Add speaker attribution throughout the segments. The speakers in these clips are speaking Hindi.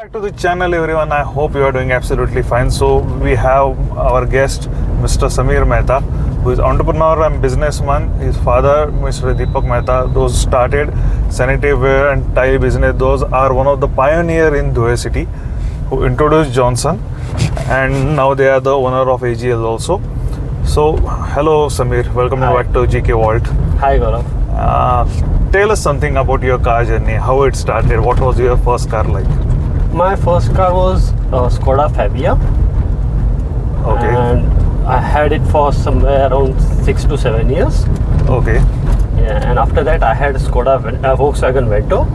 Speaker 1: Back to the channel everyone. I hope you are doing absolutely fine. So we have our guest Mr. Samir Mehta, who is entrepreneur and businessman. His father Mr. Deepak Mehta, those started sanitary ware and tile business. Those are one of the pioneer in Dhule city who introduced Johnson, and now they are the owner of AGL also. So hello Samir, welcome back to GK Vault.
Speaker 2: Hi Gaurav.
Speaker 1: Tell us something about your car journey, how it started, what was your first car like?
Speaker 2: My first car was Skoda Fabia.
Speaker 1: Okay.
Speaker 2: And I had it for somewhere around 6 to 7 years.
Speaker 1: Okay.
Speaker 2: Yeah, and after that I had Volkswagen Vento.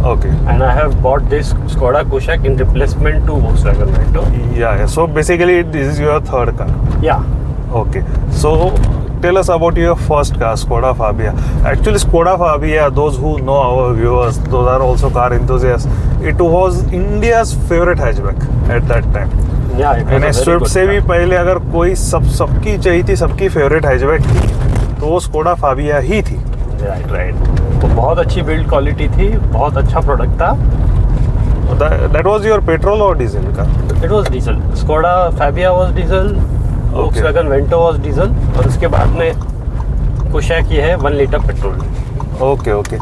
Speaker 1: Okay.
Speaker 2: And I have bought this Skoda Kushaq in replacement to Volkswagen Vento.
Speaker 1: Yeah. So basically this is your third car.
Speaker 2: Yeah.
Speaker 1: Okay. So tell us about your first car, Skoda Fabia. Actually, Skoda Fabia, those who know our viewers, those are also car enthusiasts. It was India's favorite hatchback at that time.
Speaker 2: Yeah, it was a
Speaker 1: Swift से भी पहले अगर कोई सबकी चाहिए थी, सबकी फेवरेट हैचबैक थी, तो वो स्कोडा फाबिया ही थी.
Speaker 2: राइट. तो बहुत अच्छी बिल्ड क्वालिटी थी, बहुत अच्छा प्रोडक्ट था.
Speaker 1: That was your petrol or diesel car?
Speaker 2: It was diesel. Skoda Fabia was diesel. Volkswagen Vento was diesel. और उसके बाद में कुशैक ये है 1 litre petrol.
Speaker 1: Okay.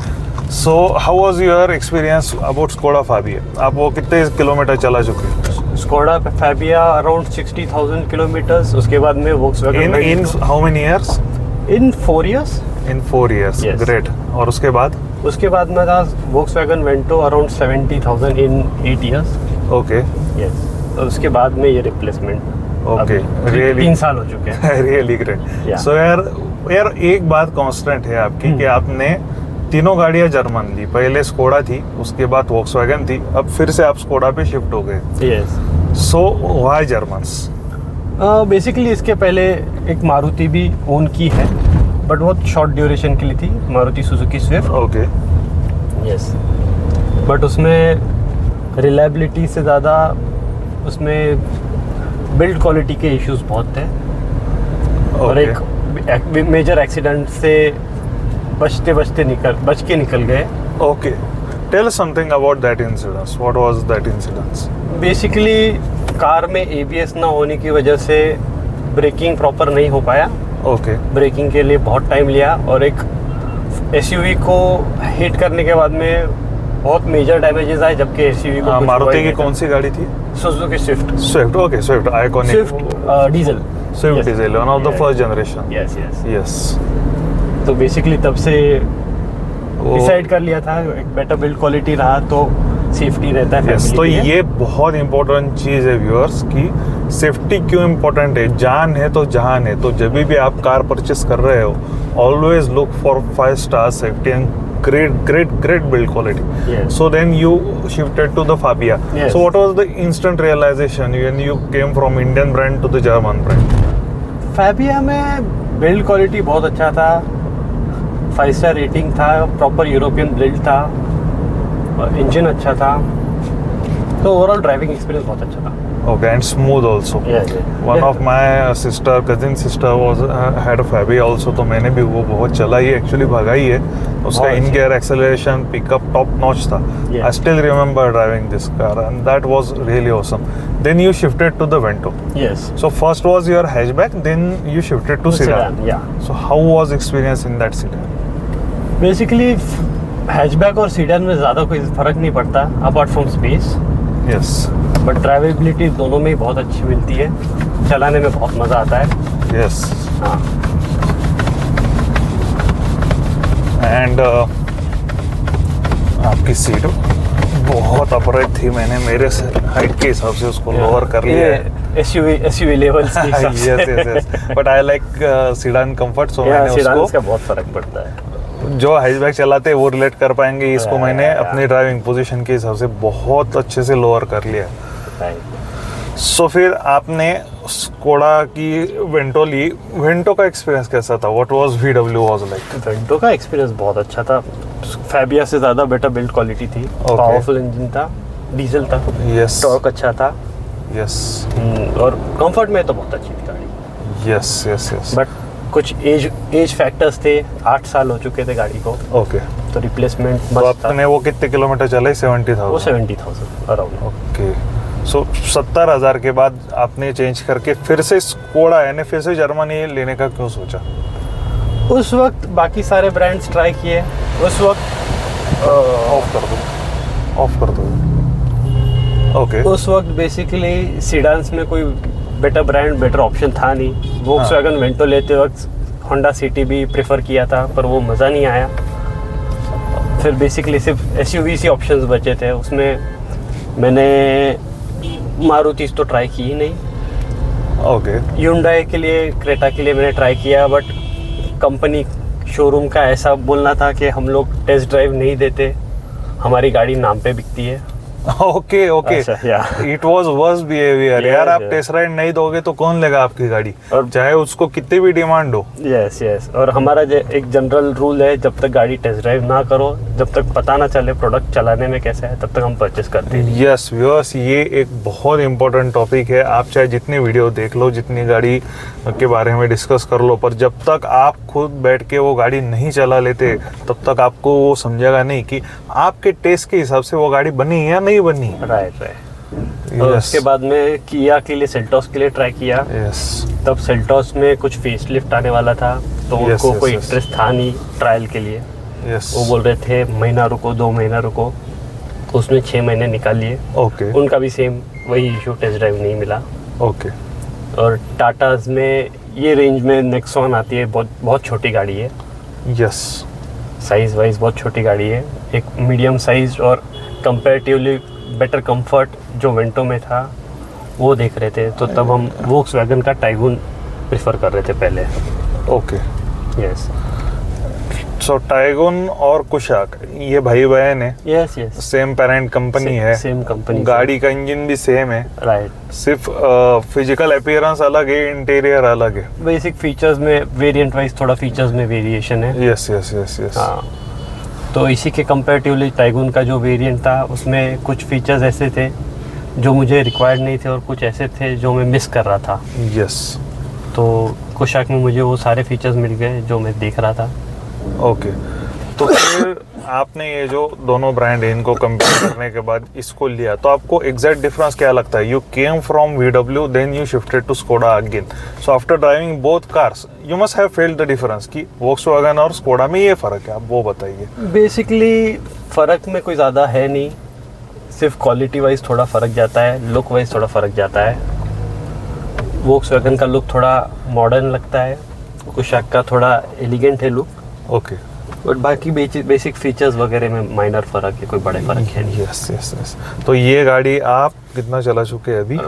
Speaker 1: So how was your experience about Skoda Fabia? आप वो कितने किलोमीटर चला चुके हैं?
Speaker 2: Skoda Fabia around 60,000 kilometers. उसके बाद में Volkswagen
Speaker 1: in how many years?
Speaker 2: In 4 years.
Speaker 1: In 4 years.
Speaker 2: Yes.
Speaker 1: Great. और उसके बाद?
Speaker 2: उसके बाद में था Volkswagen Vento around 70,000 in 8 years.
Speaker 1: Okay.
Speaker 2: Yes. और उसके बाद में ये रिप्लेसमेंट.
Speaker 1: Okay. Really.
Speaker 2: 3 साल हो चुके हैं.
Speaker 1: Really great.
Speaker 2: Yeah.
Speaker 1: So यार एक बात कांस्टेंट है आपकी कि आपने तीनों गाड़ियां जर्मन दी. पहले स्कोडा थी, उसके बाद वॉक्सवैगन थी, अब फिर से आप स्कोडा पे शिफ्ट हो गए.
Speaker 2: Yes.
Speaker 1: So why Germans?
Speaker 2: Basically इसके पहले एक मारुति भी ओन की है, बट बहुत शॉर्ट ड्यूरेशन के लिए थी, Maruti Suzuki Swift.
Speaker 1: Okay.
Speaker 2: Yes. But उसमें रिलायबिलिटी से ज़्यादा उसमें बिल्ड क्वालिटी के इश्यूज बहुत थे. और एक मेजर एक्सीडेंट से बच के निकल गए.
Speaker 1: Okay. Tell us something about that incident. What was that incident?
Speaker 2: Basically car में ABS ना होने की वजह से ब्रेकिंग प्रॉपर नहीं हो पाया.
Speaker 1: Okay.
Speaker 2: ब्रेकिंग के लिए बहुत टाइम लिया और एक SUV को हिट करने के बाद में बहुत मेजर डैमेजेस आए, जबकि SUV को
Speaker 1: मारुति की कौन सी गाड़ी थी?
Speaker 2: Suzuki Swift.
Speaker 1: Okay, Swift, iconic.
Speaker 2: Swift diesel.
Speaker 1: Swift diesel, one of the first generation.
Speaker 2: Yes.
Speaker 1: Yes.
Speaker 2: तो बेसिकली तब से डिसाइड कर लिया था, एक बेटर बिल्ड क्वालिटी रहा तो सेफ्टी रहता है.
Speaker 1: Yes, तो ये बहुत इंपॉर्टेंट चीज़ है व्यूअर्स की सेफ्टी क्यों इम्पोर्टेंट है. जान है तो जहान है. तो जब भी आप कार परचेस कर रहे हो, always look for 5 star safety and great build quality.
Speaker 2: Yes.
Speaker 1: So then you shifted to the Fabia.
Speaker 2: Yes.
Speaker 1: So what was the instant realization when you came from Indian brand to the German brand?
Speaker 2: Fabia में बिल्ड क्वालिटी बहुत अच्छा था, 5 स्टार रेटिंग था, प्रॉपर यूरोपियन बिल्ड था, इंजन अच्छा था, तो ओवरऑल ड्राइविंग एक्सपीरियंस बहुत अच्छा था.
Speaker 1: Okay, and smooth also.
Speaker 2: Yeah.
Speaker 1: One of my cousin sister was had a Fabia also, तो मैंने भी वो बहुत चलाई है, एक्चुअली भगाई है. उसका in gear acceleration pickup top notch था. I still remember driving this car and that was really awesome. Then you shifted to the Vento.
Speaker 2: Yes.
Speaker 1: So first was your hatchback, then you shifted to sedan.
Speaker 2: Yeah.
Speaker 1: So how was experience in that sedan?
Speaker 2: Basically hatchback और सीडन में ज़्यादा कोई फ़र्क नहीं पड़ता apart from space.
Speaker 1: Yes.
Speaker 2: But drivability दोनों में ही बहुत अच्छी मिलती है, चलाने में बहुत मज़ा आता है.
Speaker 1: Yes.
Speaker 2: हाँ.
Speaker 1: एंड आपकी सीट बहुत अपराइट थी. मैंने मेरे हाइट के हिसाब से उसको लोअर कर लिया है.
Speaker 2: SUV लेवल्स के हिसाब से.
Speaker 1: Yes. But I like sedan comfort, so मैंने
Speaker 2: सीडान
Speaker 1: उसको
Speaker 2: का बहुत फ़र्क पड़ता है.
Speaker 1: जो हैचबैक चलाते हैं वो रिलेट कर पाएंगे. इसको मैंने अपनी ड्राइविंग पोजीशन के हिसाब से बहुत अच्छे से लोअर कर लिया. सो फिर आपने स्कोडा की वेंटो ली. वेंटो का एक्सपीरियंस कैसा था? What was VW was like?
Speaker 2: Vento का एक्सपीरियंस बहुत अच्छा था. फैबिया से ज़्यादा बेटर बिल्ड क्वालिटी थी. पावरफुल इंजन था, डीजल था.
Speaker 1: यस.
Speaker 2: टॉर्क अच्छा था.
Speaker 1: यस.
Speaker 2: और कंफर्ट में तो बहुत अच्छी थी गाड़ी.
Speaker 1: यस.
Speaker 2: बट कुछ एज फैक्टर्स थे, 8 साल हो चुके थे गाड़ी को,
Speaker 1: ओके।
Speaker 2: तो रिप्लेसमेंट
Speaker 1: तो
Speaker 2: मस्त था।
Speaker 1: आपने वो कितने किलोमीटर चले? 70,000।
Speaker 2: वो 70,000 अराउंड।
Speaker 1: ओके। सो 70,000 के बाद आपने चेंज करके फिर से स्कोडा यानी फिर से जर्मनी लेने का क्यों सोचा?
Speaker 2: उस वक्त बाकी सारे ब्रांड्स ट्राई किए, उस वक्त
Speaker 1: ऑफ कर दो। ओके।
Speaker 2: उस वक्त बेसिकली सीडान्स में कोई बेटर ब्रांड, बेटर ऑप्शन था नहीं। वोक्सवैगन वेंटो लेते वक्त होंडा सिटी भी प्रेफर किया था, पर वो मज़ा नहीं आया। फिर बेसिकली सिर्फ एसयूवीज ही ऑप्शंस बचे थे, उसमें मैंने मारुति तो ट्राई की ही नहीं।
Speaker 1: ओके।
Speaker 2: ह्युंडई के लिए, क्रेटा के लिए मैंने ट्राई किया, बट कंपनी शोरूम का ऐसा बोलना था कि हम लोग टेस्ट ड्राइव नहीं देते, हमारी गाड़ी नाम पे बिकती है।
Speaker 1: Okay okay.
Speaker 2: अच्छा, या
Speaker 1: it was worst behaviour
Speaker 2: Yes,
Speaker 1: यार। आप
Speaker 2: yes.
Speaker 1: टेस्ट राइड नहीं दोगे तो कौन लेगा आपकी गाड़ी,
Speaker 2: और
Speaker 1: चाहे उसको कितनी भी डिमांड हो।
Speaker 2: यस और हमारा एक जनरल रूल है, जब तक गाड़ी टेस्ट ड्राइव ना करो, जब तक पता ना चले प्रोडक्ट चलाने में कैसा है, तब तक हम परचेस करते हैं।
Speaker 1: यस व्यूअर्स, ये एक बहुत इंपॉर्टेंट टॉपिक है। आप चाहे जितनी वीडियो देख लो, जितनी गाड़ी के बारे में डिस्कस कर लो, पर जब तक आप खुद बैठ के वो गाड़ी नहीं चला लेते, तब तक आपको वो समझेगा नहीं कि आपके टेस्ट के हिसाब से वो गाड़ी बनी या नहीं बनी।
Speaker 2: राइट। और उसके बाद में किया के लिए, सेल्टॉस के लिए ट्राई किया।
Speaker 1: यस।
Speaker 2: तब सेल्टॉस में कुछ फेसलिफ्ट आने वाला था, तो
Speaker 1: Yes,
Speaker 2: उनको
Speaker 1: yes,
Speaker 2: कोई
Speaker 1: yes.
Speaker 2: इंटरेस्ट था नहीं ट्रायल के लिए।
Speaker 1: यस।
Speaker 2: वो बोल रहे थे महीना रुको, 2 महीना रुको, उसमें 6 महीने निकाल लिए।
Speaker 1: ओके
Speaker 2: उनका भी सेम वही इशू, टेस्ट ड्राइव नहीं मिला।
Speaker 1: ओके।
Speaker 2: और टाटाज में ये रेंज में नेक्सॉन आती है, बहुत छोटी गाड़ी है,
Speaker 1: यस।
Speaker 2: साइज़ वाइज बहुत छोटी गाड़ी है, एक मीडियम साइज और कंपैरेटिवली बेटर कंफर्ट जो वेंटो में था वो देख रहे थे। तो तब हम वोक्सवैगन का टाइगून प्रेफर कर रहे थे पहले।
Speaker 1: ओके।
Speaker 2: यस
Speaker 1: सो टाइगून और कुशाक ये भाई बहन है,
Speaker 2: yes yes,
Speaker 1: same parent company है,
Speaker 2: सेम कंपनी,
Speaker 1: गाड़ी का इंजन भी सेम है,
Speaker 2: राइट।
Speaker 1: सिर्फ फिजिकल अपीयरेंस अलग है, इंटीरियर अलग है।
Speaker 2: बेसिक फीचर्स में वेरिएंट वाइज थोड़ा फीचर्स में वेरिएशन है।
Speaker 1: Yes yes yes yes.
Speaker 2: हाँ, तो इसी के कंपैरेटिवली टाइगून का जो वेरिएंट था उसमें कुछ फीचर्स ऐसे थे जो मुझे रिक्वायर्ड नहीं थे और कुछ ऐसे थे जो मैं मिस कर रहा था।
Speaker 1: यस।
Speaker 2: तो कुशाक में मुझे वो सारे फीचर्स मिल गए जो मैं देख रहा था।
Speaker 1: ओके। तो फिर आपने ये जो दोनों ब्रांड है इनको कंपेयर करने के बाद इसको लिया, तो आपको एग्जैक्ट डिफरेंस क्या लगता है? You came from VW, then you shifted to Skoda again. So after driving both cars you must have felt the difference कि वोक्सवैगन और स्कोडा में ये फ़र्क है, आप वो बताइए।
Speaker 2: बेसिकली फ़र्क में कोई ज़्यादा है नहीं, सिर्फ क्वालिटी वाइज थोड़ा फ़र्क जाता है, लुक वाइज थोड़ा फ़र्क जाता है। वोक्सवैगन का लुक थोड़ा मॉडर्न लगता है, कुशाक का थोड़ा एलिगेंट है लुक।
Speaker 1: ओके।
Speaker 2: बट बाकी बेसिक फीचर्स वगैरह में माइनर फ़र्क है, कोई बड़े फ़र्क है नहीं।
Speaker 1: Yes yes yes. तो ये गाड़ी आप कितना चला चुके हैं अभी?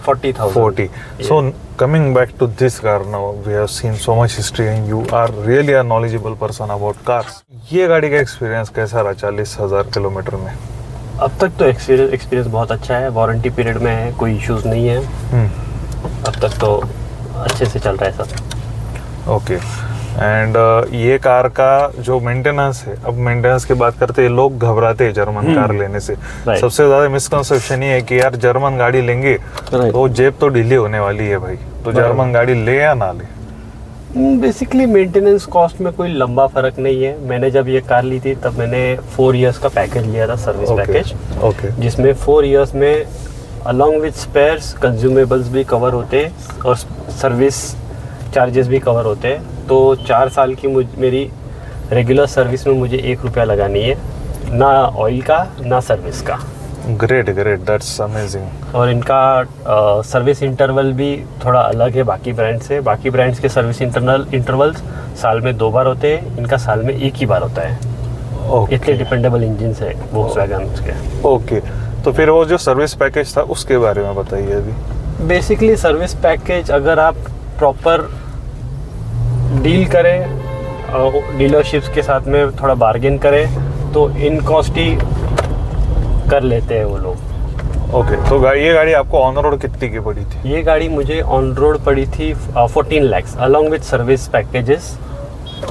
Speaker 2: 40,000।
Speaker 1: 40. So coming back to this car now, we have seen so much history and you are really a knowledgeable person about cars. ये गाड़ी का एक्सपीरियंस कैसा रहा 40,000 किलोमीटर में?
Speaker 2: अब तक तो एक्सपीरियंस बहुत अच्छा है, वारंटी पीरियड में है, कोई इश्यूज नहीं है। अब तक तो अच्छे से चल रहा है सब।
Speaker 1: ओके। एंड ये कार का जो मेंटेनेंस है, अब मेंटेनेंस की बात करते हैं, लोग घबराते हैं जर्मन कार लेने से। सबसे ज़्यादा मिसकंसेप्शन ये है कि यार जर्मन गाड़ी लेंगे तो जेब तो ढीली होने वाली है भाई, तो जर्मन गाड़ी ले या ना ले?
Speaker 2: बेसिकली मेंटेनेंस कॉस्ट में कोई लंबा फ़र्क नहीं है। मैंने जब ये कार ली थी तब मैंने 4 इयर्स का पैकेज लिया था, सर्विस पैकेज।
Speaker 1: ओके।
Speaker 2: जिसमें 4 इयर्स में अलॉन्ग विथ स्पेयर्स, कंज्यूमेबल्स भी कवर होते और सर्विस चार्जेस भी कवर होते हैं। तो 4 साल की मेरी रेगुलर सर्विस में मुझे 1 रुपया लगानी है, ना ऑयल का ना सर्विस का।
Speaker 1: Great great, that's amazing.
Speaker 2: और इनका सर्विस इंटरवल भी थोड़ा अलग है बाकी ब्रांड से। बाकी ब्रांड्स के सर्विस इंटरवल्स साल में 2 बार होते हैं, इनका साल में 1 ही बार होता है। इतने डिपेंडेबल इंजन है वोक्सवैगन के।
Speaker 1: ओके। तो फिर वो जो सर्विस पैकेज था उसके बारे में बताइए अभी।
Speaker 2: बेसिकली सर्विस पैकेज अगर आप प्रॉपर डील करें, डीलरशिप्स के साथ में थोड़ा बार्गेन करें तो इन कॉस्ट ही कर लेते हैं वो लोग।
Speaker 1: ओके। तो ये गाड़ी आपको ऑन रोड कितनी की पड़ी थी?
Speaker 2: ये गाड़ी मुझे ऑन रोड पड़ी थी 14 lakhs along with service packages.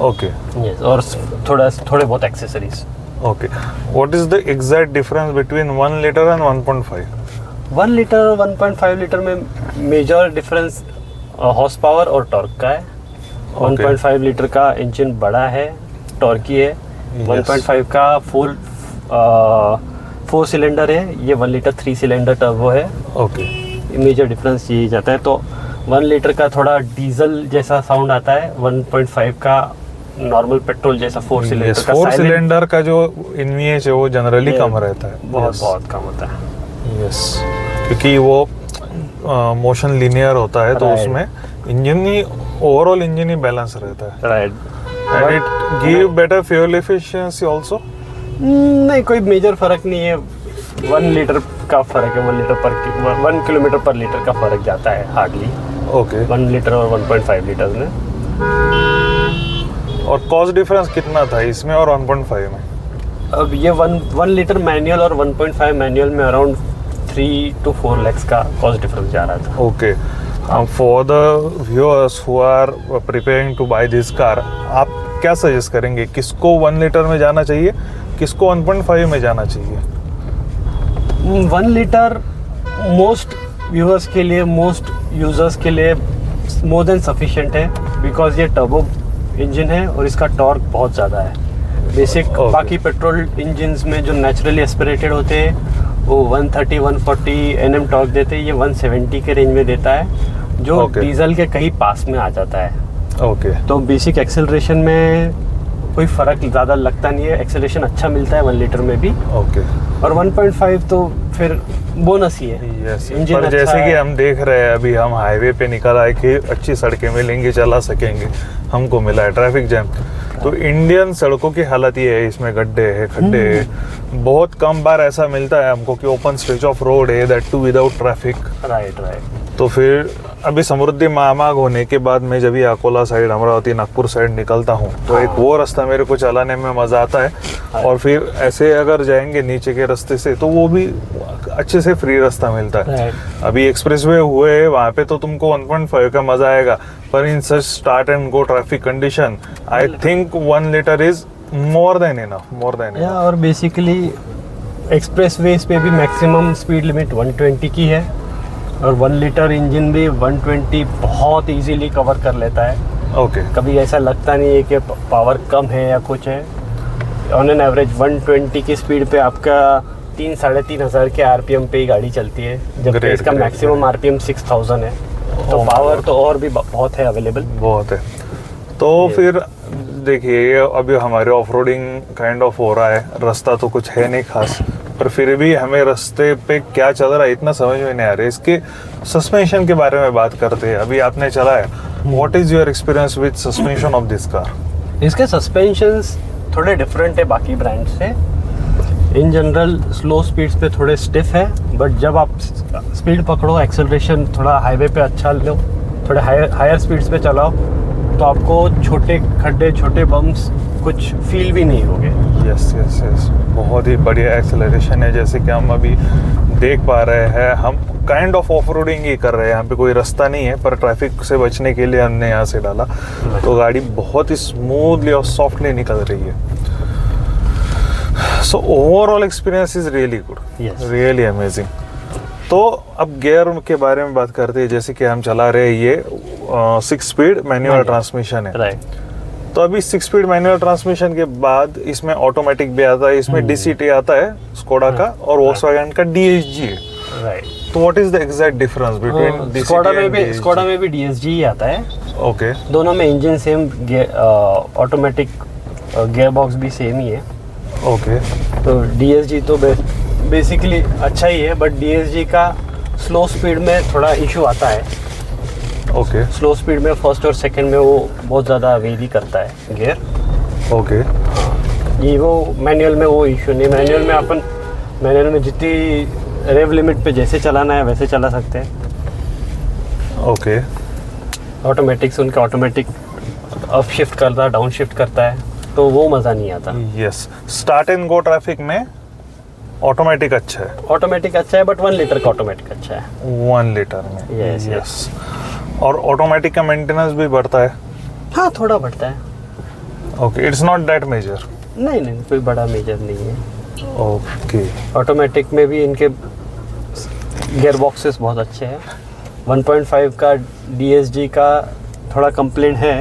Speaker 1: Okay.
Speaker 2: Yes, और थोड़े बहुत accessories.
Speaker 1: Okay. What is the exact difference between 1 litre and 1.5?
Speaker 2: 1 litre और 1.5 लीटर में मेजर डिफरेंस हॉर्स पावर और टॉर्क का है। 1.5 लीटर का इंजन बड़ा है, टॉर्की है। 1.5 का फोर सिलेंडर है, ये 1 लीटर 3 सिलेंडर टर्बो है।
Speaker 1: ओके,
Speaker 2: मेजर डिफरेंस यही जाता है। तो 1 लीटर का थोड़ा डीजल जैसा साउंड आता है, 1.5 का नॉर्मल पेट्रोल जैसा 4 सिलेंडर का।
Speaker 1: 4 सिलेंडर का जो इनवीएच है वो जनरली कम रहता है,
Speaker 2: बहुत कम होता है।
Speaker 1: यस, क्योंकि वो मोशन लीनियर होता है, तो उसमें इंजन ही ओवरऑल इंजन ही बैलेंस रहता है।
Speaker 2: Right,
Speaker 1: and it give better fuel efficiency also.
Speaker 2: नहीं, कोई मेजर फर्क नहीं है। 1 लीटर का फर्क है, 1 किलोमीटर पर लीटर का फर्क जाता है हार्डली।
Speaker 1: ओके,
Speaker 2: 1 लीटर और 1.5 लीटर में।
Speaker 1: और कॉस्ट डिफरेंस कितना था इसमें और 1.5 में?
Speaker 2: अब ये 1 लीटर मैनुअल और 1.5 मैनुअल में अराउंड 3 to 4 lakhs का कॉस्ट डिफरेंस जा रहा था।
Speaker 1: Okay, for the viewers who are preparing to buy this car, आप क्या सजेस्ट करेंगे? किसको 1 लीटर में जाना चाहिए, किसको 1.5 में जाना चाहिए?
Speaker 2: 1 लीटर मोस्ट व्यूअर्स के लिए, मोस्ट यूजर्स के लिए मोर देन सफिशिएंट है, बिकॉज ये टर्बो इंजन है और इसका टॉर्क बहुत ज़्यादा है। बेसिक बाकी पेट्रोल इंजन्स में जो नेचुरली एस्पिरेटेड होते हैं वो 130-140 Nm टॉर्क देते हैं, ये 170 के रेंज में देता है, जो डीजल के कहीं पास में आ जाता है।
Speaker 1: ओके,
Speaker 2: तो बेसिक एक्सेलरेशन में कोई फ़र्क ज़्यादा लगता नहीं है, एक्सेलरेशन अच्छा मिलता है 1 लीटर में भी।
Speaker 1: ओके,
Speaker 2: और 1.5 तो फिर बोनस ही है।
Speaker 1: यस,
Speaker 2: इंजन
Speaker 1: पर
Speaker 2: अच्छा
Speaker 1: जैसे कि
Speaker 2: है।
Speaker 1: हम देख रहे हैं अभी हम हाईवे पे निकल आए कि अच्छी सड़कें मिलेंगी, चला सकेंगे, हमको मिला है ट्रैफिक जैम। तो इंडियन सड़कों की हालत ये है, इसमें गड्ढे है, खड्डे है। बहुत कम बार ऐसा मिलता है हमको कि ओपन स्ट्रेच ऑफ रोड है, that too without traffic.
Speaker 2: Right.
Speaker 1: तो फिर अभी समृद्धि महामार्ग होने के बाद मैं जब भी अकोला साइड, अमरावती, नागपुर साइड निकलता हूँ तो एक वो रास्ता मेरे को चलाने में मज़ा आता है। और फिर ऐसे अगर जाएंगे नीचे के रास्ते से तो वो भी अच्छे से फ्री रास्ता मिलता है। अभी एक्सप्रेसवे हुए है, वहाँ पे तो तुमको 1.5 का मज़ा आएगा, पर in such start and go traffic condition I think 1 litre is more than enough.
Speaker 2: और बेसिकली एक्सप्रेसवेज पे भी मैक्सिमम स्पीड लिमिट 120 की है, और 1 लीटर इंजन भी 120 बहुत इजीली कवर कर लेता है।
Speaker 1: ओके,
Speaker 2: कभी ऐसा लगता नहीं है कि पावर कम है या कुछ है। ऑन एन एवरेज 120 की स्पीड पे आपका 3-3.5 हज़ार के आरपीएम पे ही गाड़ी चलती है, जबकि इसका मैक्सिमम आरपीएम 6000 है। तो पावर तो और भी बहुत है, अवेलेबल
Speaker 1: बहुत है। तो फिर देखिए अभी हमारे ऑफ रोडिंग काइंड ऑफ हो रहा है, रास्ता तो कुछ है नहीं खास, पर फिर भी हमें रास्ते पे क्या चल रहा है इतना समझ में नहीं आ रहा है। इसके सस्पेंशन के बारे में बात करते हैं। अभी आपने चलाया, what is your experience with suspension of this car?
Speaker 2: इसके सस्पेंशंस थोड़े डिफरेंट है बाकी ब्रांड से। इन जनरल स्लो स्पीड्स पे थोड़े स्टिफ है, बट जब आप स्पीड पकड़ो, एक्सेलरेशन थोड़ा हाईवे पे अच्छा लो, थोड़े हायर स्पीड्स पे चलाओ, तो आपको छोटे खड्डे, छोटे बम्प्स कुछ फील भी नहीं होंगे।
Speaker 1: यस, बहुत ही बढ़िया एक्सेलरेशन है। जैसे कि हम अभी देख पा रहे हैं, हम काइंड ऑफ ऑफ रोडिंग ही कर रहे हैं। यहाँ पे कोई रास्ता नहीं है, पर ट्रैफिक से बचने के लिए हमने यहाँ से डाला, तो गाड़ी बहुत ही स्मूथली और सॉफ्टली निकल रही है। So overall experience is really good, really amazing. तो अब गियर के बारे में बात करते हैं। जैसे कि हम चला रहे हैं, ये 6 स्पीड मैनुअल ट्रांसमिशन है।
Speaker 2: राइट।
Speaker 1: तो अभी 6 स्पीड मैनुअल ट्रांसमिशन के बाद इसमें ऑटोमेटिक भी आता है, इसमें DCT आता है स्कोडा का, और वोक्सवैगन का DSG है।
Speaker 2: राइट।
Speaker 1: तो what is the exact difference between DCT
Speaker 2: Skoda में भी DSG ही आता है।
Speaker 1: ओके,
Speaker 2: दोनों में engine same, automatic gear box भी सेम ही है।
Speaker 1: ओके,
Speaker 2: तो DSG तो बेसिकली अच्छा ही है, बट DSG का स्लो स्पीड में थोड़ा इशू आता है।
Speaker 1: ओके,
Speaker 2: स्लो स्पीड में फर्स्ट और सेकंड में वो बहुत ज़्यादा वेरी करता है गियर।
Speaker 1: ओके,
Speaker 2: ये वो मैनुअल में वो इशू नहीं। मैनुअल में जितनी रेव लिमिट पे जैसे चलाना है वैसे चला सकते हैं।
Speaker 1: ओके,
Speaker 2: ऑटोमेटिक से उनका ऑटोमेटिक अप शिफ्ट करता है, डाउन शिफ्ट करता है, तो वो मज़ा नहीं आता।
Speaker 1: Yes, start and go traffic में ऑटोमेटिक अच्छा है।
Speaker 2: ऑटोमेटिक अच्छा है, बट 1 लीटर का ऑटोमेटिक अच्छा है
Speaker 1: 1 लीटर में।
Speaker 2: यस।
Speaker 1: और ऑटोमेटिक का मेंटेनेंस भी बढ़ता है?
Speaker 2: हाँ, थोड़ा बढ़ता है।
Speaker 1: Okay, it's not that major?
Speaker 2: नहीं, कोई बड़ा मेजर नहीं है।
Speaker 1: ओके,
Speaker 2: ऑटोमेटिक में भी इनके गियर बॉक्सेस बहुत अच्छे हैं। 1.5 का DSG का थोड़ा कंप्लेंट है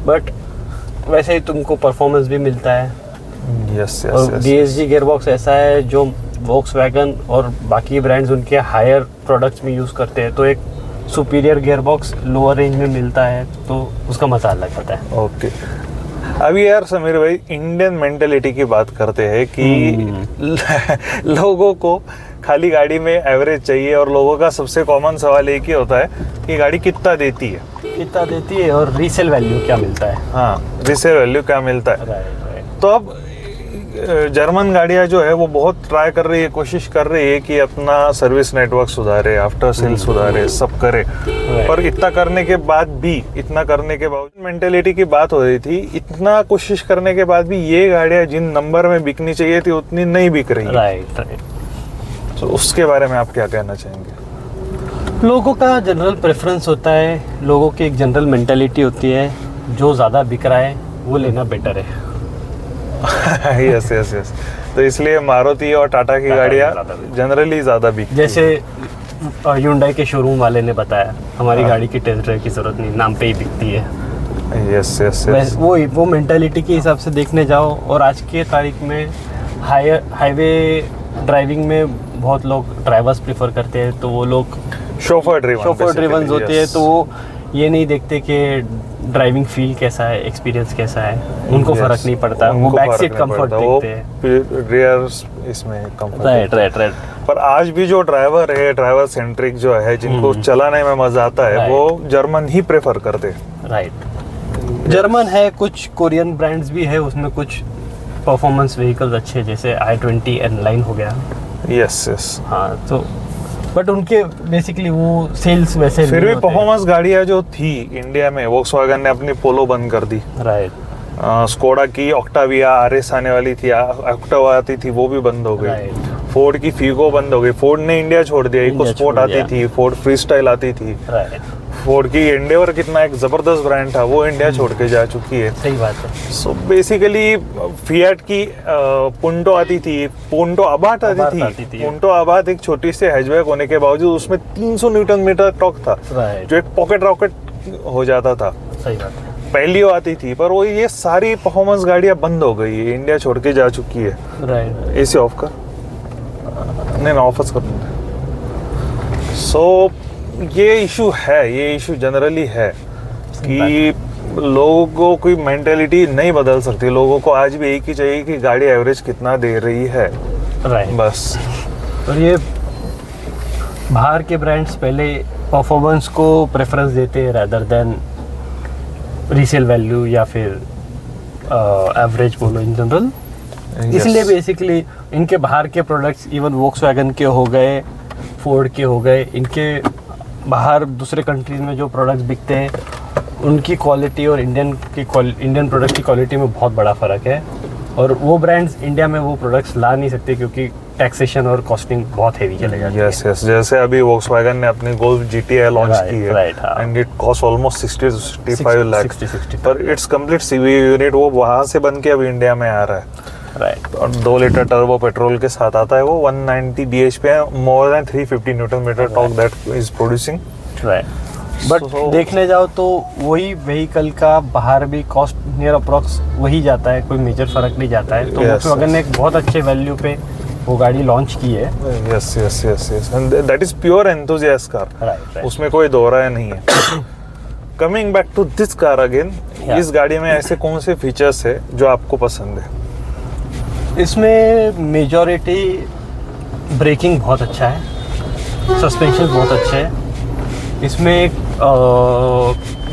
Speaker 2: बट वैसे ही तुमको परफॉर्मेंस भी मिलता है।
Speaker 1: यस
Speaker 2: और DSG गियरबॉक्स ऐसा है जो वोक्सवैगन और बाकी ब्रांड्स उनके हायर प्रोडक्ट्स में यूज़ करते हैं, तो एक सुपीरियर गियरबॉक्स लोअर रेंज में मिलता है तो उसका मजा अलग आता है।
Speaker 1: ओके, अभी यार समीर भाई इंडियन मेंटेलिटी की बात करते हैं कि लोगों को खाली गाड़ी में एवरेज चाहिए और लोगों का सबसे कॉमन सवाल एक ही होता है कि गाड़ी कितना देती है,
Speaker 2: कितना देती है और रीसेल वैल्यू क्या मिलता है।
Speaker 1: हाँ, रीसेल वैल्यू क्या मिलता है।
Speaker 2: राइट।
Speaker 1: तो अब जर्मन गाड़ियाँ जो है वो बहुत ट्राई कर रही है, कोशिश कर रही है कि अपना सर्विस नेटवर्क सुधारे, आफ्टर सेल सुधारे, सब करे। पर इतना करने के बाद भी, इतना करने के बावजूद मेंटेलिटी की बात हो रही थी, इतना कोशिश करने के बाद भी ये गाड़ियाँ जिन नंबर में बिकनी चाहिए थी उतनी नहीं बिक रही।
Speaker 2: राइट।
Speaker 1: तो उसके बारे में आप क्या कहना चाहेंगे?
Speaker 2: लोगों का जनरल प्रेफरेंस होता है, लोगों की एक जनरल मेंटेलिटी होती है, जो ज़्यादा बिक रहा है वो लेना बेटर है।
Speaker 1: Yes yes yes. तो इसलिए मारुति और टाटा की गाड़ियाँ जनरली ज़्यादा बिकती है।
Speaker 2: जैसे Hyundai के शोरूम वाले ने बताया, हमारी गाड़ी की टेस्ट ड्राइव की ज़रूरत नहीं, नाम पे ही बिकती है।
Speaker 1: Yes yes yes.
Speaker 2: वो मेंटालिटी के हिसाब से देखने जाओ। और आज के तारीख में हाईवे ड्राइविंग में बहुत लोग ड्राइवर्स प्रेफर करते हैं, तो वो लोग शोफर ड्रिवन होते हैं, तो वो ये नहीं देखते कि ड्राइविंग फील कैसा है, एक्सपीरियंस कैसा है, उनको फर्क नहीं पड़ता, वो बैक सीट कंफर्ट देखते हैं,
Speaker 1: रियर इसमें कंफर्ट।
Speaker 2: राइट।
Speaker 1: पर आज भी जो ड्राइवर है, ड्राइवर सेंट्रिक जो है, जिनको चलाने में मजा आता है, वो जर्मन ही प्रेफर करते हैं।
Speaker 2: राइट। जर्मन है, कुछ कोरियन ब्रांड्स भी है, उसमें कुछ परफॉर्मेंस व्हीकल्स अच्छे, जैसे i20 N-Line हो गया।
Speaker 1: यस।
Speaker 2: हाँ, तो बट उनके बेसिकली वो सेल्स वैसे
Speaker 1: फिर भी परफॉर्मेंस गाड़ियाँ जो थी इंडिया में, वोक्सवैगन ने अपनी पोलो बंद कर दी।
Speaker 2: राइट।
Speaker 1: स्कोडा की ऑक्टाविया RS आने वाली थी, ऑक्टावा आती थी, वो भी बंद हो गई। फोर्ड की फीगो बंद हो गई, फोर्ड ने इंडिया छोड़ दिया। इको स्पोर्ट आती थी, फोर्ड फ्री स्टाइल आती थी। फोर्ड की एंडेवर कितना एक जबरदस्त ब्रांड था, वो इंडिया छोड़ के जा चुकी है।
Speaker 2: सही बात है।
Speaker 1: सो बेसिकली फिएट की पुंटो आती थी, पुंटो अबाट आती थी। पुंटो अबाट एक छोटी सी हैचबैक होने के बावजूद उसमें 300 न्यूटन मीटर टॉर्क था, जो एक पॉकेट रॉकेट हो जाता था।
Speaker 2: सही बात है।
Speaker 1: पहलियो आती थी, पर वो ये सारी परफॉर्मेंस गाड़ियाँ बंद हो गई है, इंडिया छोड़ के जा चुकी है।
Speaker 2: राइट।
Speaker 1: एसी ऑफ कर, नहीं ऑफर्स कर दूंगा। सो ये इशू है, ये इशू जनरली है कि लोगों की मेंटेलिटी नहीं बदल सकती। लोगों को आज भी एक ही चाहिए कि गाड़ी एवरेज कितना दे रही है।
Speaker 2: राइट।
Speaker 1: बस।
Speaker 2: और ये बाहर के ब्रांड्स पहले परफॉर्मेंस को प्रेफरेंस देते हैं रैदर देन रीसेल वैल्यू या फिर एवरेज बोलो इन जनरल। इसलिए बेसिकली इनके बाहर के प्रोडक्ट्स, इवन वोक्सवैगन के हो गए, फोर्ड के हो गए, इनके बाहर दूसरे कंट्रीज में जो प्रोडक्ट्स बिकते हैं उनकी क्वालिटी और इंडियन प्रोडक्ट की क्वालिटी में बहुत बड़ा फ़र्क है। और वो ब्रांड्स इंडिया में वो प्रोडक्ट्स ला नहीं सकते क्योंकि टैक्सेशन और कॉस्टिंग बहुत हेवी चले जाती है।
Speaker 1: यस। जैसे अभी वोक्सवैगन ने अपनी गोल्फ GTI लॉन्च की है, and it cost almost 60 to 65 lakh, पर इट्स कंप्लीट CVU यूनिट वो वहाँ से बन के अभी इंडिया में आ रहा है।
Speaker 2: राइट।
Speaker 1: और 2 लीटर टर्बो पेट्रोल के साथ आता है, वो 190 bhp है, more than 350 newton metre torque that is producing.
Speaker 2: Right. But देखने जाओ तो वही व्हीकल का बाहर भी कॉस्ट नियर अप्रॉक्स वही जाता है, कोई मेजर फर्क नहीं जाता है। तो वोक्सवैगन ने एक बहुत अच्छे वैल्यू पे वो गाड़ी लॉन्च की है।
Speaker 1: Yes and that is pure enthusiast car.
Speaker 2: Right.
Speaker 1: उसमें कोई दो राय नहीं है। Coming back to this car again, इस गाड़ी में ऐसे कौन से फीचर्स है जो आपको पसंद है?
Speaker 2: इसमें मेजॉरिटी ब्रेकिंग बहुत अच्छा है, सस्पेंशन बहुत अच्छा है। इसमें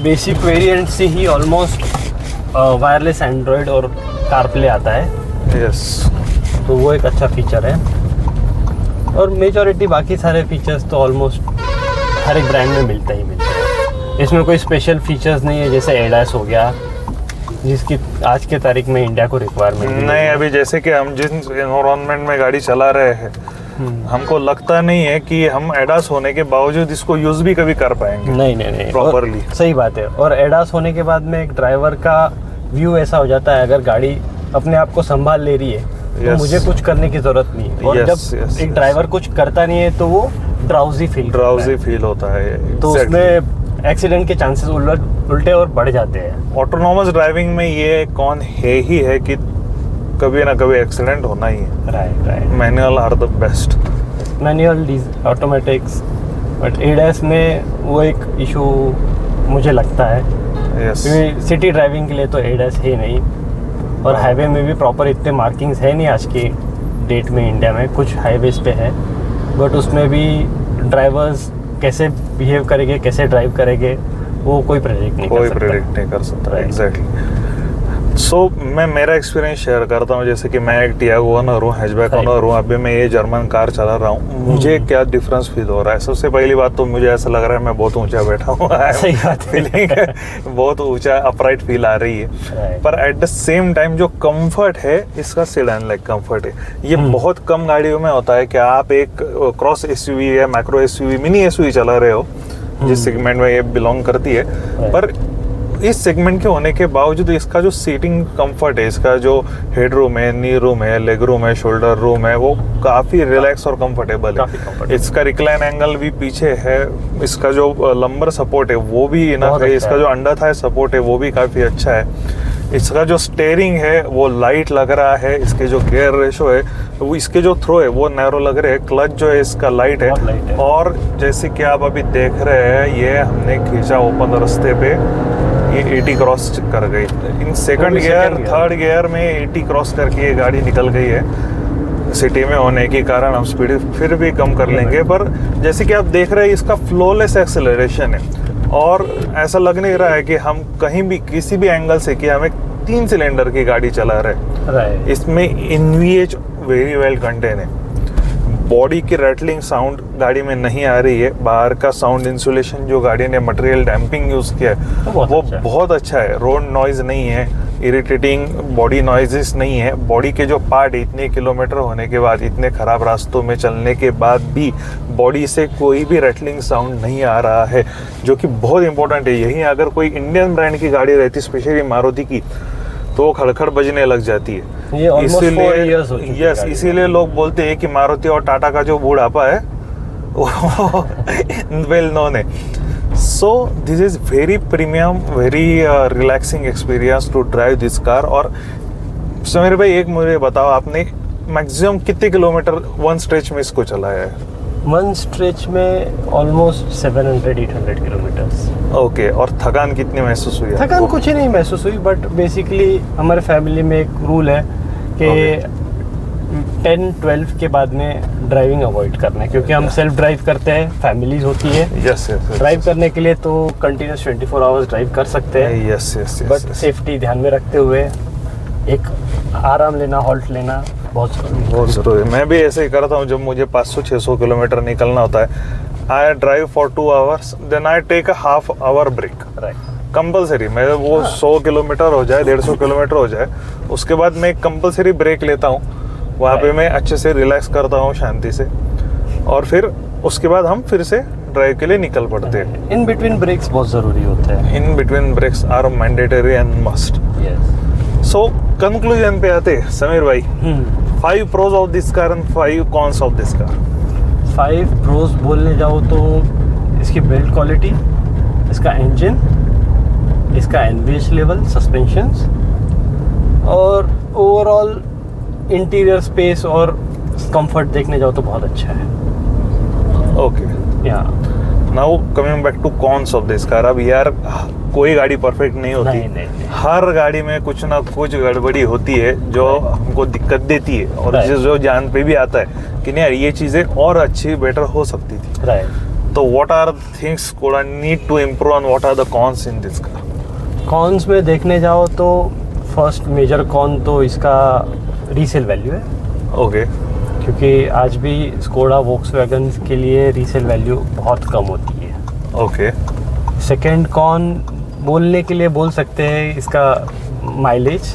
Speaker 2: बेसिक वेरिएंट से ही ऑलमोस्ट वायरलेस एंड्रॉयड और कारप्ले आता है।
Speaker 1: यस।
Speaker 2: तो वो एक अच्छा फीचर है। और मेजॉरिटी बाकी सारे फीचर्स तो ऑलमोस्ट हर एक ब्रांड में मिलते हैं। इसमें कोई स्पेशल फीचर्स नहीं है, जैसे एडास हो गया जिसकी आज के तारीख में इंडिया को रिक्वायरमेंट
Speaker 1: नहीं। अभी जैसे कि हम जिस एनवायरनमेंट में गाड़ी चला रहे हैं, हमको लगता नहीं है कि हम एडास होने के बावजूद इसको यूज भी कभी कर पाएंगे।
Speaker 2: नहीं
Speaker 1: प्रॉपरली।
Speaker 2: सही बात है। और एडास होने के बाद में एक ड्राइवर का व्यू ऐसा हो जाता है, अगर गाड़ी अपने आप को संभाल ले रही है तो मुझे कुछ करने की जरूरत नहीं है। और जब एक ड्राइवर कुछ करता नहीं है तो वो ड्राउजी फील
Speaker 1: होता है।
Speaker 2: तो उसमें एक्सीडेंट के चांसेस उल्टे और बढ़ जाते हैं।
Speaker 1: ऑटोनॉमस ड्राइविंग में ये कौन है ही है कि कभी ना कभी एक्सीडेंट होना ही है।
Speaker 2: Right.
Speaker 1: Manual are the best.
Speaker 2: Manual automatics, but ADAS में वो एक इशू मुझे लगता है,
Speaker 1: यस।
Speaker 2: क्योंकि सिटी ड्राइविंग के लिए तो एडस है नहीं, और हाईवे में भी प्रॉपर इतने मार्किंग्स है नहीं आज की डेट में इंडिया में। कुछ हाईवेज पे है, बट उसमें भी ड्राइवर्स कैसे बिहेव करेंगे, कैसे ड्राइव करेंगे, वो कोई प्रेडिक्ट नहीं कर सकता।
Speaker 1: एग्जैक्टली। सो मैं मेरा एक्सपीरियंस शेयर करता हूँ। जैसे कि मैं एक टियागो ओनर हूँ, हैचबैक ओनर हूँ, अभी मैं ये जर्मन कार चला रहा हूँ। मुझे क्या डिफरेंस फील हो रहा है? सबसे पहली बात तो मुझे ऐसा लग रहा है मैं बहुत ऊंचा बैठा हुआ है।
Speaker 2: सही बात है।
Speaker 1: फीलिंग बहुत ऊंचा अपराइट फील आ रही है। पर एट द सेम टाइम जो कंफर्ट है इसका सेडान लाइक कंफर्ट है। ये बहुत कम गाड़ियों में होता है कि आप एक क्रॉस एसयूवी या मैक्रो एसयूवी, मिनी एसयूवी चला रहे हो, जिस सेगमेंट में ये बिलोंग करती है, पर इस सेगमेंट के होने के बावजूद इसका जो सीटिंग कंफर्ट है, इसका जो हेड रूम है, नी रूम है, लेग रूम है, शोल्डर रूम है, वो काफ़ी रिलैक्स और कंफर्टेबल है। इसका रिक्लाइन एंगल भी पीछे है, इसका जो लंबर सपोर्ट है वो भी इनफ है, इसका जो अंडर थाई सपोर्ट है वो भी काफ़ी अच्छा है। इसका जो स्टेयरिंग है वो लाइट लग रहा है, इसके जो गियर रेशो है वो, इसके जो थ्रो है वो नैरो लग रहे हैं, क्लच जो है इसका लाइट है। और जैसे कि आप अभी देख रहे हैं, ये हमने खींचा ओपन रास्ते पे, ये 80 क्रॉस कर गई। In second gear, third gear में 80 क्रॉस करके ये गाड़ी निकल गई है। सिटी में होने के कारण हम स्पीड फिर भी कम कर लेंगे, पर जैसे कि आप देख रहे हैं इसका फ्लोलेस एक्सेलरेशन है, और ऐसा लग नहीं रहा है कि हम कहीं भी किसी भी एंगल से कि हमें 3 सिलेंडर की गाड़ी चला रहे। इसमें NVH वेरी वेल कंटेन है। बॉडी की रैटलिंग साउंड गाड़ी में नहीं आ रही है। बाहर का साउंड इंसुलेशन जो गाड़ी ने मटेरियल डैम्पिंग यूज किया है वो बहुत अच्छा है। रोड नॉइज नहीं है, इरिटेटिंग बॉडी नॉइजेस नहीं है। बॉडी के जो पार्ट इतने किलोमीटर होने के बाद, इतने खराब रास्तों में चलने के बाद भी बॉडी से कोई भी रैटलिंग साउंड नहीं आ रहा है, जो कि बहुत इंपॉर्टेंट है। यही अगर कोई इंडियन ब्रांड की गाड़ी रहती, स्पेशली मारुति की, तो वो खड़खड़ बजने लग जाती है। इसीलिए लोग बोलते हैं कि मारुति और टाटा का जो बुढ़ापा है वो वेल नोन है। So this is very premium, very relaxing experience to drive this car. और समीर भाई एक मुझे बताओ, आपने मैक्सिमम कितने किलोमीटर वन स्ट्रेच में इसको चलाया है?
Speaker 2: वन स्ट्रेच में ऑलमोस्ट 700-800 किलोमीटर्स।
Speaker 1: ओके। और थकान कितनी महसूस हुई?
Speaker 2: थकान कुछ ही नहीं महसूस हुई, बट बेसिकली हमारे फैमिली में एक रूल है कि 10-12 के बाद में ड्राइविंग अवॉइड करना है, क्योंकि हम सेल्फ ड्राइव करते हैं, फैमिलीज होती है।
Speaker 1: यस।
Speaker 2: ड्राइव करने के लिए तो कंटिन्यूस 24 आवर्स ड्राइव कर सकते हैं।
Speaker 1: यस।
Speaker 2: बट सेफ्टी ध्यान में रखते हुए एक आराम लेना, हॉल्ट लेना बहुत
Speaker 1: ज़रूरी है। मैं भी ऐसे ही करता हूँ। जब मुझे 500-600 किलोमीटर निकलना होता है, I drive for 2 hours, then I take a half hour break. Compulsory. मैं वो 100 किलोमीटर हो जाए, 150 किलोमीटर हो जाए, उसके बाद मैं एक कंपलसरी ब्रेक लेता हूँ। वहाँ पे मैं अच्छे से रिलैक्स करता हूँ शांति से, और फिर उसके बाद हम फिर से ड्राइव के लिए निकल पड़ते हैं।
Speaker 2: इन बिटवीन ब्रेक्स बहुत ज़रूरी होते हैं।
Speaker 1: In between breaks are mandatory and must. So conclusion पे आते हैं समीर भाई। 5 pros of this car and 5 cons of this car.
Speaker 2: 5 pros बोलने जाओ तो इसकी बिल्ड क्वालिटी, इसका इंजन, इसका NVH लेवल, सस्पेंशंस, और ओवरऑल इंटीरियर स्पेस और कंफर्ट देखने जाओ तो बहुत अच्छा है।
Speaker 1: Okay.
Speaker 2: Yeah
Speaker 1: now coming back to cons of this car. अब यार कोई गाड़ी परफेक्ट नहीं होती।
Speaker 2: नहीं।
Speaker 1: हर गाड़ी में कुछ ना कुछ गड़बड़ी होती है जो हमको दिक्कत देती है, और जो जान पे भी आता है कि नहीं यार ये चीज़ें और अच्छी बेटर हो सकती थी। तो what are things could I need to improve and what are the cons in this car?
Speaker 2: Cons में देखने जाओ तो फर्स्ट मेजर कॉन तो इसका रीसेल वैल्यू है।
Speaker 1: ओके।
Speaker 2: क्योंकि आज भी स्कोडा वोक्सवैगन के लिए रीसेल वैल्यू बहुत कम होती है।
Speaker 1: ओके।
Speaker 2: सेकेंड कॉन बोलने के लिए बोल सकते हैं इसका माइलेज,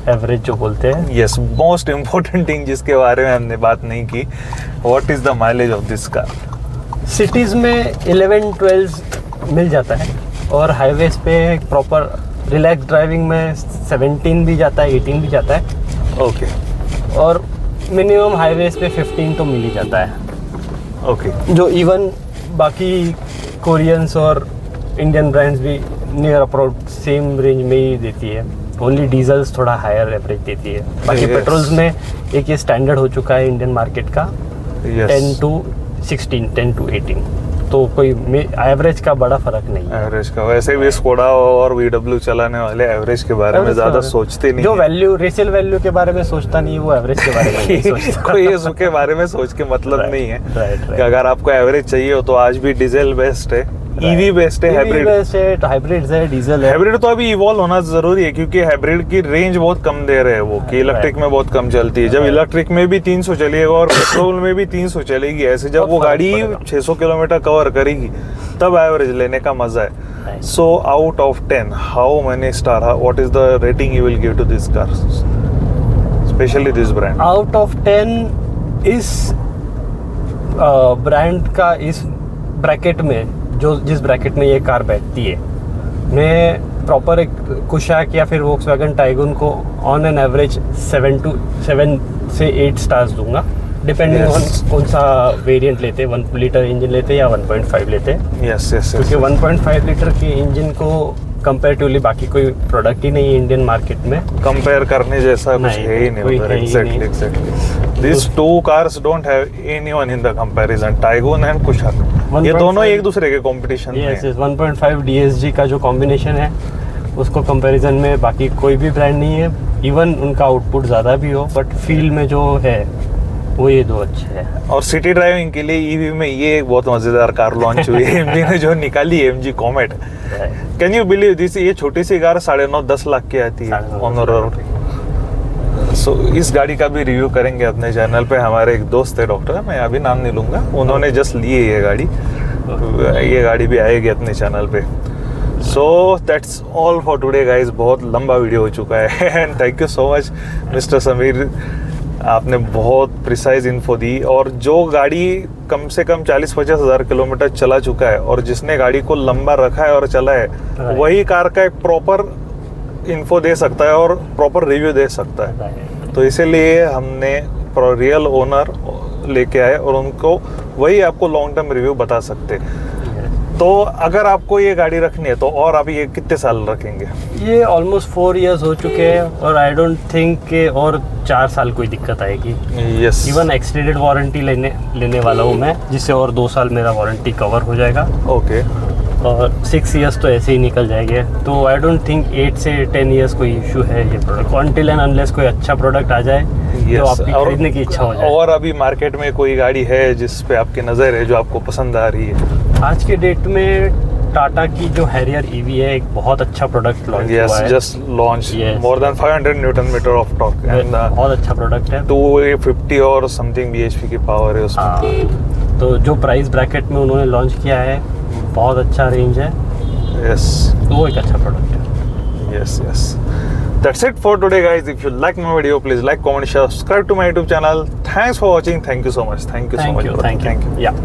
Speaker 2: एवरेज जो बोलते हैं।
Speaker 1: यस, मोस्ट इम्पोर्टेंट थिंग जिसके बारे में हमने बात नहीं की, what is the mileage of this car?
Speaker 2: Cities में 11-12 मिल जाता है, और हाईवेज पे प्रॉपर रिलैक्स ड्राइविंग में 17 भी जाता है, 18 भी जाता है।
Speaker 1: ओके।
Speaker 2: और मिनिमम हाईवेज पे 15 तो मिल ही जाता है।
Speaker 1: ओके।
Speaker 2: जो इवन बाकी कोरियंस और इंडियन ब्रांड्स भी नियर अप्रोच सेम रेंज में ही देती है। ओनली डीजल्स थोड़ा हायर एवरेज देती है, बाकी
Speaker 1: Yes.
Speaker 2: पेट्रोल्स में एक ये स्टैंडर्ड हो चुका है इंडियन मार्केट का,
Speaker 1: Yes.
Speaker 2: 10 to 16, 10 to 18, तो कोई एवरेज का बड़ा फर्क नहीं है।
Speaker 1: एवरेज का वैसे भी स्कोडा और VW चलाने वाले एवरेज के बारे में
Speaker 2: Average के
Speaker 1: ज्यादा
Speaker 2: बारे में-
Speaker 1: सोचते नहीं
Speaker 2: जो
Speaker 1: हैं।
Speaker 2: वैल्यू रेशियल वैल्यू के बारे में सोचता नहीं है, वो एवरेज के बारे में नहीं सोचता।
Speaker 1: कोई इसके बारे में सोच के मतलब
Speaker 2: Right,
Speaker 1: नहीं है
Speaker 2: right.
Speaker 1: कि अगर आपको एवरेज चाहिए हो तो आज भी डीजल बेस्ट है, ईवी बेस्ट है, हाइब्रिड
Speaker 2: हाइब्रिड है, डीजल है।
Speaker 1: हाइब्रिड तो अभी इवॉल्व होना जरूरी है, क्योंकि हाइब्रिड की रेंज बहुत कम दे रहे हैं वो, कि इलेक्ट्रिक में बहुत कम चलती है। जब
Speaker 2: Right.
Speaker 1: इलेक्ट्रिक में भी 300 चलेगा और पेट्रोल में भी 300 चलेगी, ऐसे जब
Speaker 2: बहुत
Speaker 1: वो
Speaker 2: फर्क
Speaker 1: गाड़ी
Speaker 2: पड़ेगा।
Speaker 1: 600 किलोमीटर कवर करेगी तब एवरेज लेने का मजा है।
Speaker 2: Right.
Speaker 1: So out of 10 how many star, what is the rating you will give to this car, specially this brand?
Speaker 2: Out of 10 इस ब्रांड का, इस ब्रैकेट में, जो जिस ब्रैकेट में ये कार बैठती है, मैं प्रॉपर एक कुशाक या फिर वोक्सवैगन टाइगून को ऑन एन एवरेज 7 से 8 स्टार्स दूंगा, डिपेंडिंग ऑन
Speaker 1: Yes.
Speaker 2: कौन सा वेरिएंट लेते हैं, 1 लीटर इंजन लेते हैं या 1.5 लेते हैं।
Speaker 1: यस यस
Speaker 2: क्योंकि 1.5 लीटर के इंजन को कंपेरेटिवली बाकी कोई प्रोडक्ट ही नहीं है इंडियन मार्केट में।
Speaker 1: कंपेयर करने जैसा कुछ
Speaker 2: नहीं,
Speaker 1: है ही नहीं
Speaker 2: कोई
Speaker 1: उधर।
Speaker 2: है ही
Speaker 1: एग्जैक्टली
Speaker 2: नहीं।
Speaker 1: Exactly this two cars don't have anyone in the comparison, Taigun and Kushaq, ये
Speaker 2: 1.5
Speaker 1: दोनों एक दूसरे के कंपटीशन में
Speaker 2: यस
Speaker 1: हैं।
Speaker 2: 1.5 DSG का जो कॉम्बिनेशन है, उसको कंपैरिजन में बाकी कोई भी ब्रांड नहीं है। इवन उनका आउटपुट ज़्यादा भी हो, बट फील में जो है वो ये दो अच्छे हैं।
Speaker 1: और सिटी ड्राइविंग के लिए ईवी में ये एक बहुत मजेदार कार लॉन्च हुई है एमजी ने जो निकाली, MG comet. Can you believe this, ये छोटी सी कार 9.5-10 लाख की आती है
Speaker 2: 9.5
Speaker 1: ऑन रोड। सो इस गाड़ी का भी रिव्यू करेंगे अपने चैनल पे। हमारे एक दोस्त है डॉक्टर, मैं अभी नाम नहीं लूंगा, उन्होंने जस्ट ली है ये गाड़ी भी आएगी अपने चैनल पे। So that's all for today guys, बहुत लंबा वीडियो हो चुका है and thank you so much mister Sameer, आपने बहुत प्रिसाइज इन्फो दी। और जो गाड़ी कम से कम 40-50 हज़ार किलोमीटर चला चुका है और जिसने गाड़ी को लंबा रखा है और चला है,
Speaker 2: Right.
Speaker 1: वही कार का एक प्रॉपर इन्फो दे सकता है और प्रॉपर रिव्यू दे सकता है। तो इसीलिए हमने रियल ओनर लेके आए और उनको वही आपको लॉन्ग टर्म रिव्यू बता सकते। तो अगर आपको ये गाड़ी रखनी है तो और आप ये कितने साल रखेंगे?
Speaker 2: ये ऑलमोस्ट 4 इयर्स हो चुके हैं और आई डोंट थिंक कि और 4 साल कोई दिक्कत आएगी।
Speaker 1: यस,
Speaker 2: इवन एक्सटेंडेड वारंटी लेने वाला हूँ मैं, जिससे और 2 साल मेरा वारंटी कवर हो जाएगा
Speaker 1: ओके।
Speaker 2: और 6 इयर्स तो ऐसे ही निकल जाएंगे। तो आई डोंट थिंक 8 से 10 इयर्स कोई इशू है ये प्रोडक्ट, अनटिल एंड अनलेस कोई अच्छा प्रोडक्ट आ जाए तो आपकी खरीदने की इच्छा हो जाए।
Speaker 1: और अभी मार्केट में कोई गाड़ी है जिस पे आपकी नज़र है, जो आपको पसंद आ रही है?
Speaker 2: आज के डेट में टाटा की जो हैरियर ईवी है, एक बहुत अच्छा प्रोडक्ट लॉन्च
Speaker 1: Yes,
Speaker 2: हुआ है।
Speaker 1: just launched.
Speaker 2: Yes.
Speaker 1: More than 500 Newton meter of torque and
Speaker 2: बहुत अच्छा प्रोडक्ट है।
Speaker 1: 250 और समथिंग bhp की पावर है उसमें।
Speaker 2: हाँ, तो जो प्राइस ब्रैकेट में उन्होंने लॉन्च किया है, बहुत अच्छा रेंज है,
Speaker 1: Yes,
Speaker 2: तो वो एक अच्छा प्रोडक्ट है।
Speaker 1: yes, yes. That's it for today, guys. If you like my video, please like, comment, share, subscribe to my YouTube channel. Thanks for watching. Thank you so much. Thank you so much. brother.
Speaker 2: Thank you. Yeah.